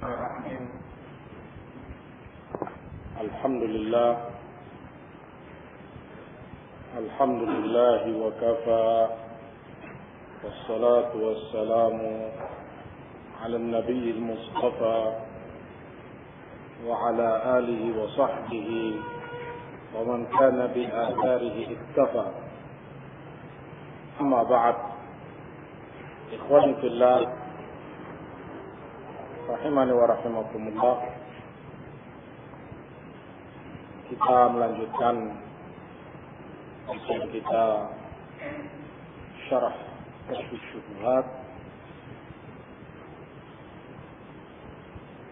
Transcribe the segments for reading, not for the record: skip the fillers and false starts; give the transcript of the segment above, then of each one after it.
Bismillahirrahmanirrahim. Alhamdulillah. Alhamdulillah wa kafa. Wassalatu wassalamu ala nabiyil mustafa wa ala alihi wa sahbihi wa man kana bi atharihi iktafa. Amma ba'd. Ikhwani fillah, rahimani wa rahimakumullah. Kita melanjutkan kajian kita syarah Kashfus Syubhat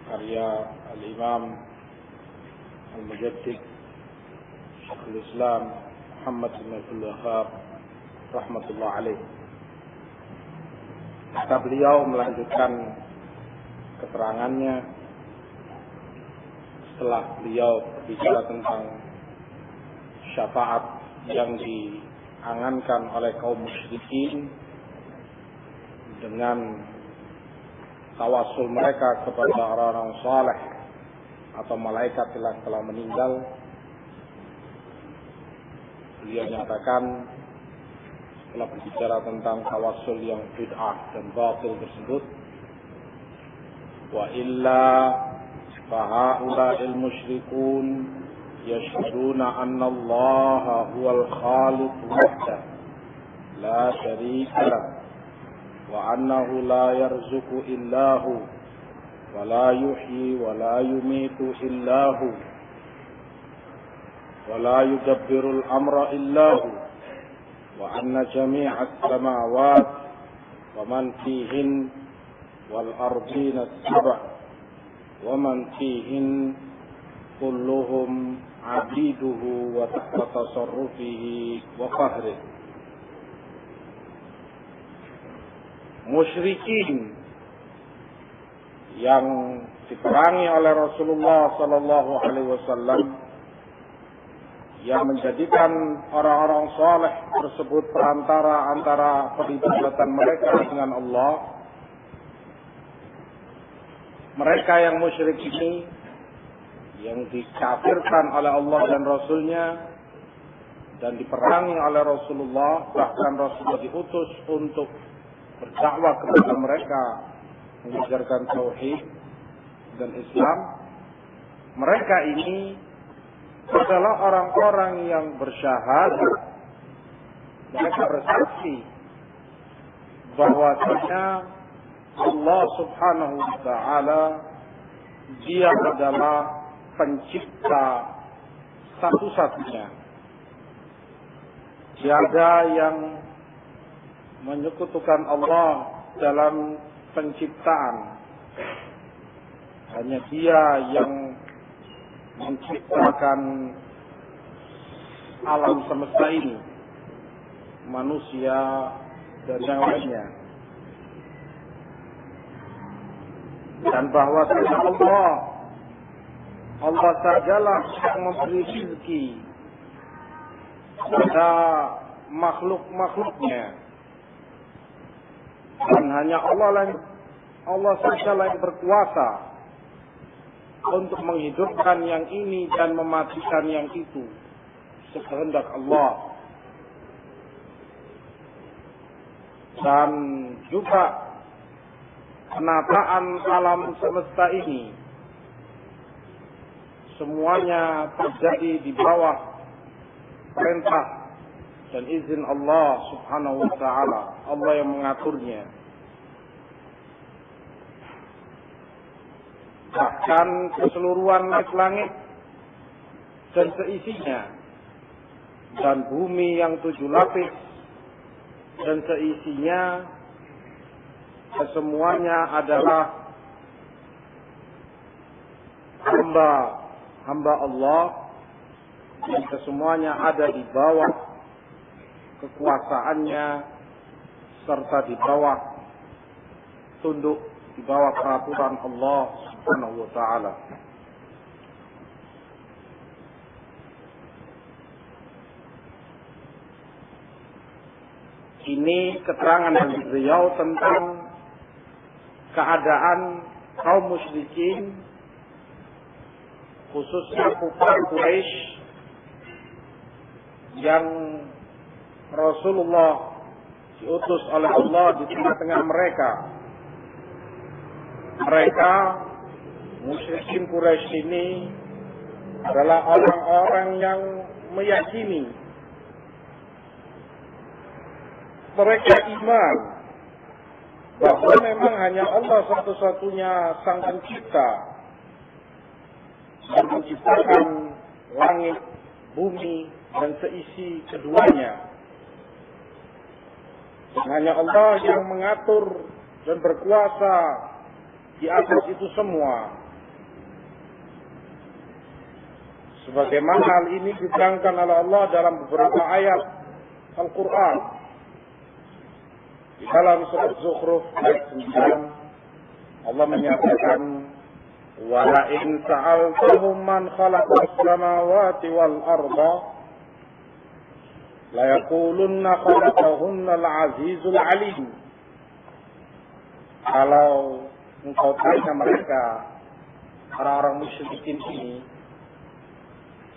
karya Al-Imam Al-Mujaddid Syekhul Islam Muhammad bin Abdul Wahhab rahmatullah alaih. Kata beliau melanjutkan keterangannya setelah beliau berbicara tentang syafaat yang diangankan oleh kaum musyrikin dengan tawasul mereka kepada orang-orang saleh atau malaikat yang telah meninggal. Beliau nyatakan setelah berbicara tentang tawasul yang bid'ah dan batil tersebut, wa illa fahaula'il musyrikun yashhaduna anna Allah huwal khaliq wahdah la syarika lah wa annahu la yarzuqu illa hu wa la yuhyi wa la yumitu illa hu wa la yudabbiru al-amra illa hu wa anna jami'a as-samawat wa man fihin wal ardina as-sab' wa man fihin kulluhum 'abiduhu wa tahta tasarrufihi wa qahrihi. Musyrikin yang diperangi oleh Rasulullah sallallahu alaihi wasallam, yang menjadikan orang-orang saleh tersebut perantara antara peribadatan mereka dengan Allah. Mereka yang musyrik ini, yang dikafirkan oleh Allah dan Rasulnya dan diperangi oleh Rasulullah, bahkan Rasulullah diutus untuk berdakwah kepada mereka, mengajarkan tauhid dan Islam. Mereka ini adalah orang-orang yang bersyahadat. Mereka bersaksi bahwasanya Allah subhanahu wa ta'ala, Dia adalah pencipta satu-satunya. Tiada yang menyekutukan Allah dalam penciptaan. Hanya Dia yang menciptakan alam semesta ini, manusia dan yang lainnya. Dan bahwa Allah sajalah yang memberi rezeki pada makhluk-makhluknya. Dan hanya Allah sajalah yang berkuasa untuk menghidupkan yang ini dan mematikan yang itu sekehendak Allah. Dan juga penataan alam semesta ini semuanya terjadi di bawah perintah dan izin Allah subhanahu wa ta'ala. Allah yang mengaturnya. Bahkan keseluruhan langit dan seisinya, dan bumi yang 7 lapis dan seisinya, kesemuanya adalah hamba Allah, dan kesemuanya ada di bawah kekuasaannya serta di bawah tunduk, di bawah peraturan Allah subhanahu wa ta'ala. Ini keterangan dari beliau tentang keadaan kaum musyrikin, khususnya kufar Quraisy yang Rasulullah diutus oleh Allah di tengah-tengah mereka. Mereka musyrikin Quraisy ini adalah orang-orang yang meyakini, mereka iman bahwa memang hanya Allah satu-satunya sang pencipta yang menciptakan langit, bumi, dan seisi keduanya. Dan hanya Allah yang mengatur dan berkuasa di atas itu semua. Sebagaimana hal ini diterangkan oleh Allah dalam beberapa ayat Al-Quran. Di dalam surat Zukhruf ayat 9, Allah menyatakan, "Wala in sa'altahum man khalaqas samawati wal arda la yaqulunna khalaqahunna al-'azizul 'alim." Kalau engkau tanya mereka, orang-orang musyrikin ini,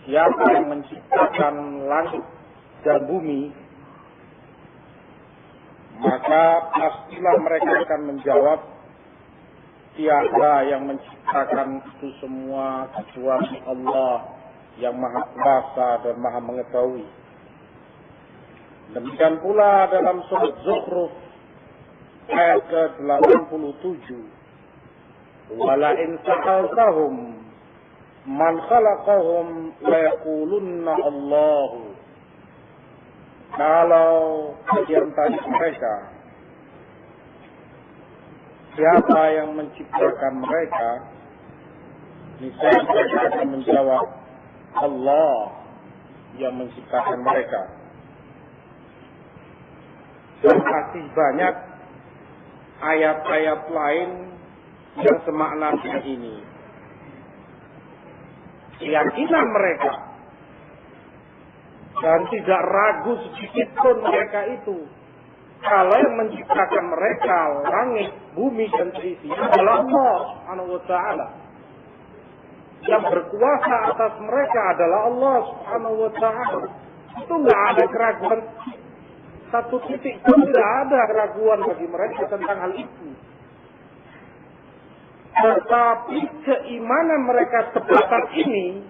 siapa yang menciptakan langit dan bumi, maka pastilah mereka akan menjawab, tiada yang menciptakan itu semua kecuali Allah yang Maha Kuasa dan Maha Mengetahui. Demikian pula dalam surat Zukhruf ayat ke-87, "Wala in sa'altahum man khalaqahum la yaqulunna Allahu." Kalau kalian tanya mereka, siapa yang menciptakan mereka, niscaya mereka akan menjawab, Allah yang menciptakan mereka. Dan masih banyak ayat-ayat lain yang semakna dengan ini. Keyakinan mereka dan tidak ragu sedikit pun mereka itu, kalau yang menciptakan mereka langit, bumi, dan seisinya adalah Allah Subhanahu wa Ta'ala. Yang berkuasa atas mereka adalah Allah Subhanahu wa Ta'ala. Itu nggak ada keraguan, satu titik pun tidak ada keraguan bagi mereka tentang hal itu. Tetapi keimanan mereka sebatas ini,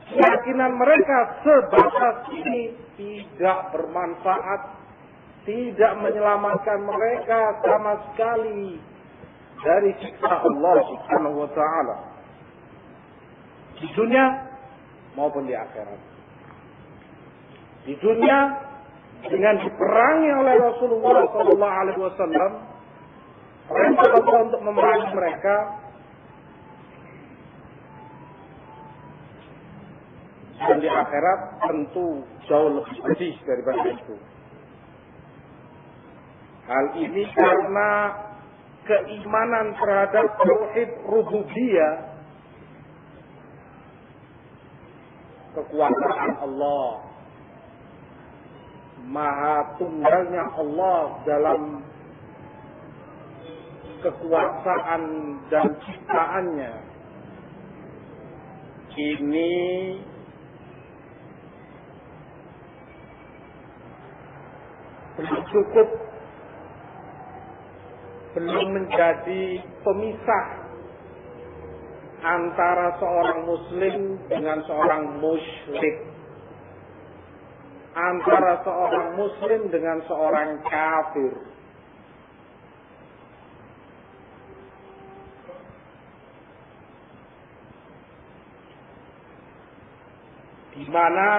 keyakinan mereka sebatas ini tidak bermanfaat, tidak menyelamatkan mereka sama sekali dari siksa Allah Subhanahu wa Ta'ala di dunia maupun di akhirat. Di dunia dengan diperangi oleh Rasulullah SAW, perintah Allah untuk memerangi mereka. Dan di akhirat tentu jauh lebih pedih daripada itu. Hal ini karena keimanan terhadap tauhid rububiyah, kekuasaan Allah, maha tunggalnya Allah dalam kekuasaan dan ciptaannya. Ini belum cukup, belum menjadi pemisah antara seorang muslim dengan seorang musyrik, antara seorang muslim dengan seorang kafir. Di mana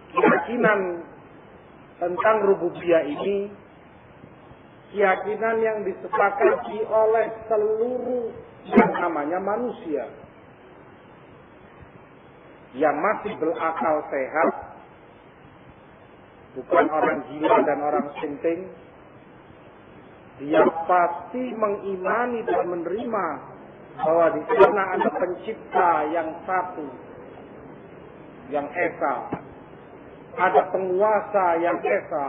keyakinan tentang rububiyah ini keyakinan yang disepakati oleh seluruh yang namanya manusia yang masih berakal sehat, bukan orang gila dan orang sinting. Dia pasti mengimani dan menerima bahwa di sana ada pencipta yang satu, yang esa, ada penguasa yang esa,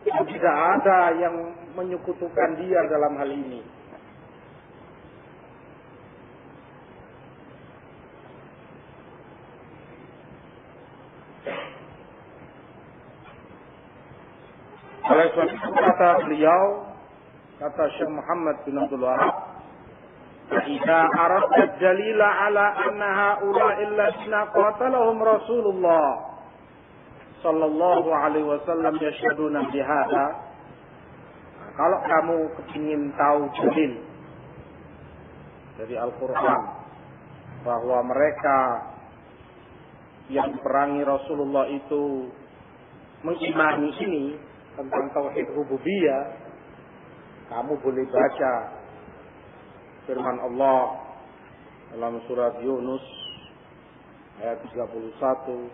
Tidak ada yang menyekutukan Dia dalam hal ini. Oleh sebab itu kata beliau, kata Syekh Muhammad bin Abdul Wahab, "Idza aradta dalila ala anna haula'i alladziina qatalahum Rasulullah sallallahu alaihi wasallam yashhaduna bihadza." Kalau kamu kepingin tahu dalil dari Al-Qur'an bahwa mereka yang perangi Rasulullah itu mengimani ini tentang tauhid rububiyah, kamu boleh baca firman Allah dalam surat Yunus ayat 31,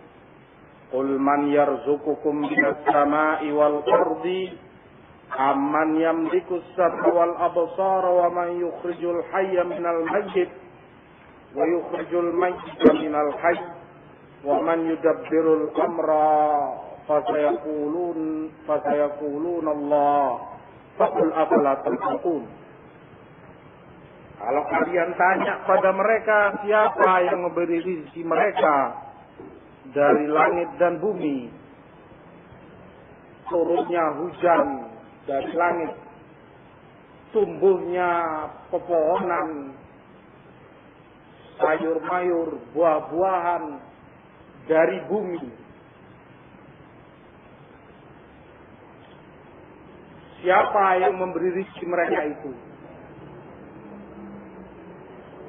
"Qul man yarzuqukum minas sama'i wal ardi amman yamliku as-sam'a wal absara wa man yukhrijul hayya minal mayyit wa yukhrijul mayyita minal hayy wa man yudabbirul amra fasayaqulun Allah faqul afala tattaqun." Kalau kalian tanya pada mereka siapa yang memberi rezeki mereka dari langit dan bumi, turunnya hujan dari langit, tumbuhnya pepohonan, sayur-mayur, buah-buahan dari bumi, siapa yang memberi rezeki mereka itu?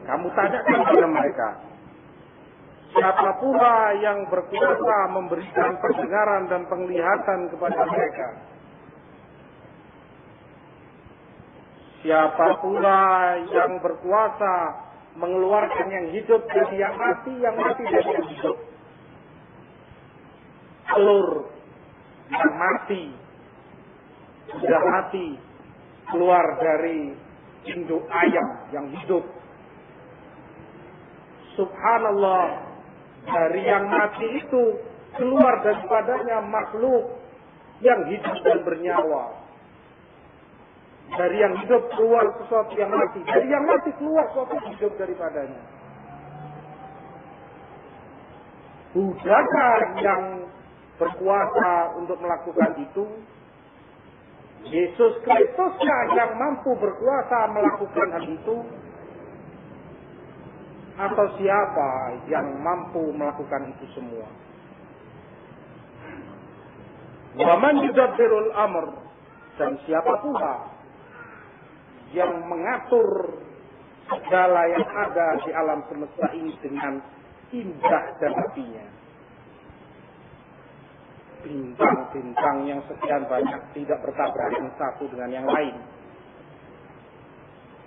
Kamu tanyakan kepada mereka. Siapa pula yang berkuasa memberikan pendengaran dan penglihatan kepada mereka? Siapa pula yang berkuasa mengeluarkan yang hidup dari yang mati dari yang hidup? Telur yang mati, sudah mati, keluar dari induk ayam yang hidup. Subhanallah, dari yang mati itu keluar daripadanya makhluk yang hidup dan bernyawa. Dari yang hidup keluar sesuatu yang mati. Dari yang mati keluar sesuatu yang hidup daripadanya. Budakah yang berkuasa untuk melakukan itu? Yesus Kristuskah yang mampu berkuasa melakukan hal itu? Atau siapa yang mampu melakukan itu semua? Wa man yudabbirul amr, dan siapa pula yang mengatur segala yang ada di alam semesta ini dengan indah dan rapinya. Bintang-bintang yang sekian banyak tidak bertabrakan satu dengan yang lain.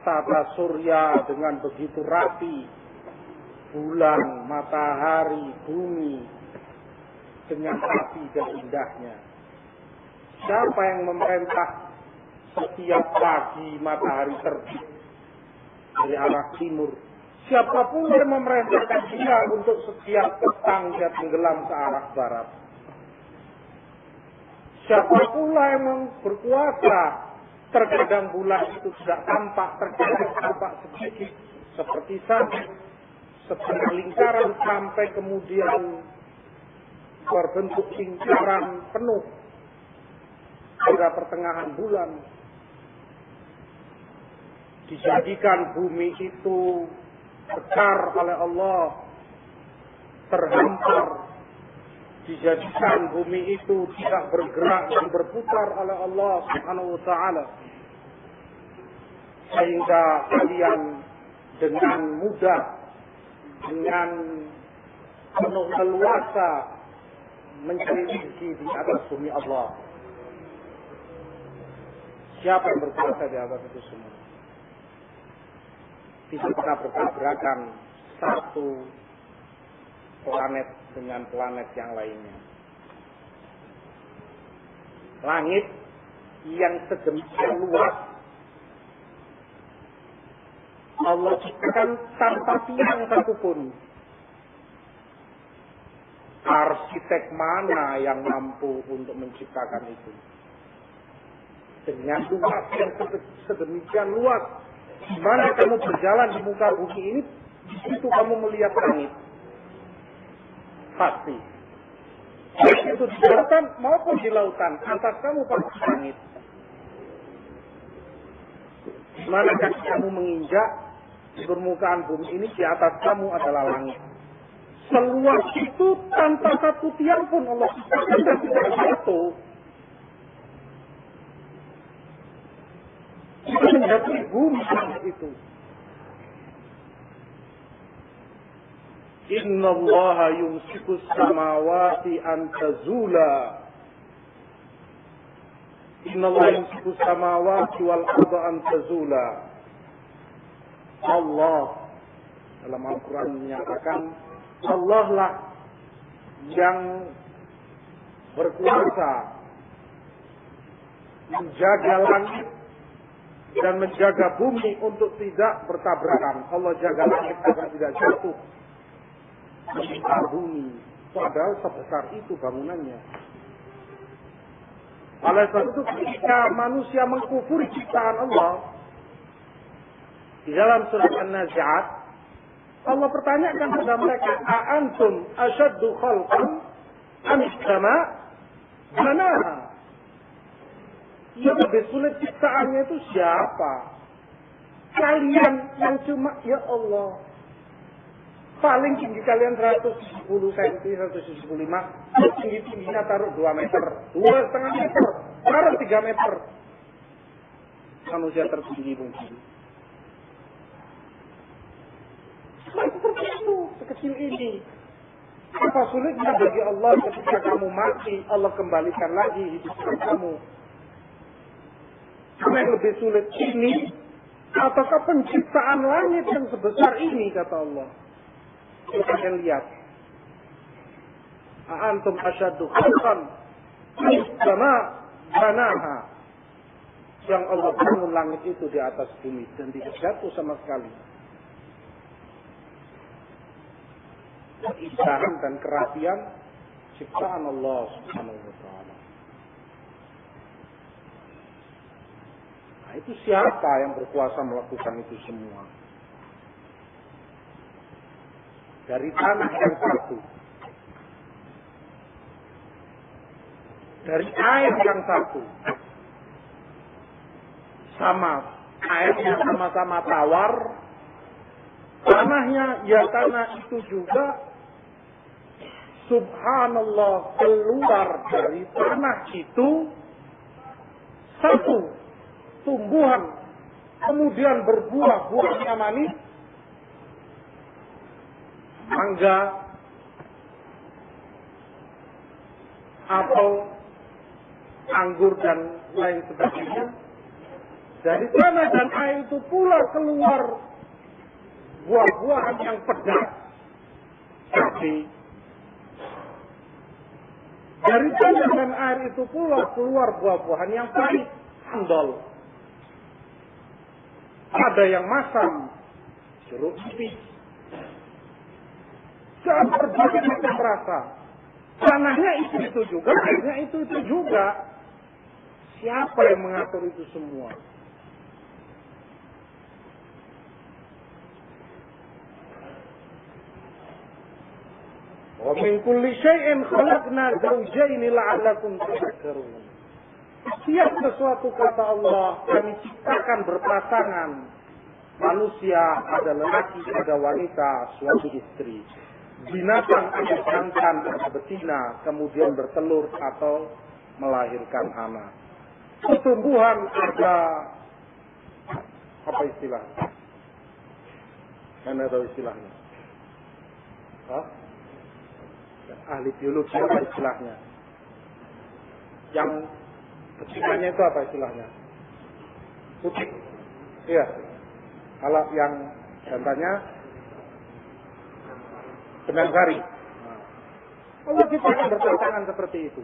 Tata surya dengan begitu rapi, bulan, matahari, bumi dengan rapi dan indahnya. Siapa yang memerintah setiap pagi matahari terbit dari arah timur? Siapa pun yang memerintahkan dia untuk setiap petang dia tenggelam ke arah barat? Siapa pula yang berkuasa? Terkadang bulan itu tidak tampak, terkadang tampak sedikit seperti sabit, setengah lingkaran sampai kemudian berbentuk lingkaran penuh pada pertengahan bulan. Dijadikan bumi itu tekar oleh Allah, terhampar. Dijadikan bumi itu tidak bergerak dan berputar oleh Allah Subhanahu wa ta'ala, sehingga kalian dengan mudah, dengan penuh leluasa mencari rezeki di atas bumi Allah. Siapa yang berkuasa di atas itu semua? Tidak pernah bertabrakan satu planet dengan planet yang lainnya. Langit yang sedemikian luas Allah ciptakan tanpa tiang satupun. Arsitek mana yang mampu untuk menciptakan itu? dengan luas yang sedemikian luas, di mana kamu berjalan di muka bumi ini, di situ kamu melihat langit. Pasti. Baik itu di daratan maupun di lautan, atas kamu pasti langit. Di mana kaki kamu menginjak di permukaan bumi ini, di atas kamu adalah langit. Seluas itu tanpa satu tiang pun Allah tidak jatuh. Itu menjadi bumi itu. Inna Allah yumsiku samawati an tazula. Inna Allah yumsiku samawati wal arda an tazula. Allah dalam Al-Quran menyatakan, Allah lah yang berkuasa menjaga langit dan menjaga bumi untuk tidak bertabrakan. Allah jaga langit agar tidak jatuh menimpa bumi. Padahal sebesar itu bangunannya. Oleh sebab itu ketika manusia mengkufuri ciptaan Allah, di dalam surat An-Nazi'at, Allah pertanyakan kepada mereka, "A'antum asyaddu khalqan amis sama banaha?" Yang lebih sulit ciptaannya itu siapa? Kalian yang cuma, ya Allah, paling tinggi kalian 170 cm, 175, tinggi-tingginya taruh 2 meter, 2,5 meter, taruh 3 meter. Manusia tertinggi mungkin. Seperti itu, sekecil ini. Apa sulitnya bagi Allah ketika kamu mati, Allah kembalikan lagi hidupkan kamu. Karena yang lebih sulit ini, ataukah penciptaan langit yang sebesar ini, kata Allah. Kita akan lihat. A'antum asyaddu khalqan sama banaha. Yang Allah bangun langit itu di atas bumi dan tidak jatuh sama sekali. Keindahan dan kerapian ciptaan Allah Subhanahu wa taala. Nah, itu siapa yang berkuasa melakukan itu semua? Dari tanah yang satu, dari air yang satu, sama airnya sama-sama tawar, tanahnya ya tanah itu juga. Subhanallah, keluar dari tanah itu satu tumbuhan, kemudian berbuah, buahnya manis, mangga, apel, anggur dan lain sebagainya. Dari tanah dan air itu pula keluar buah-buahan yang pedas, cabai. Dari tanah dan air itu pula keluar buah-buahan yang pahit, handal. Ada yang masam, jeruk nipis. Dan berbagai macam rasa. Tanahnya itu juga, airnya itu juga. Siapa yang mengatur itu semua? Wa min kulli syai'in khalaqna zawjayn la'allakum tadhakkarun. Setiap sesuatu kata Allah kami ciptakan berpasangan. Manusia ada lelaki, ada wanita, suami istri. Binatang ada jantan, ada betina, kemudian bertelur atau melahirkan anak. Tumbuhan ada apa istilahnya? Anda tahu istilahnya? Hah? Ahli biologi apa istilahnya? Yang betinanya itu apa istilahnya? Putih. Iya. Kalau yang jantannya benang sari. Allah ciptakan berpasangan seperti itu.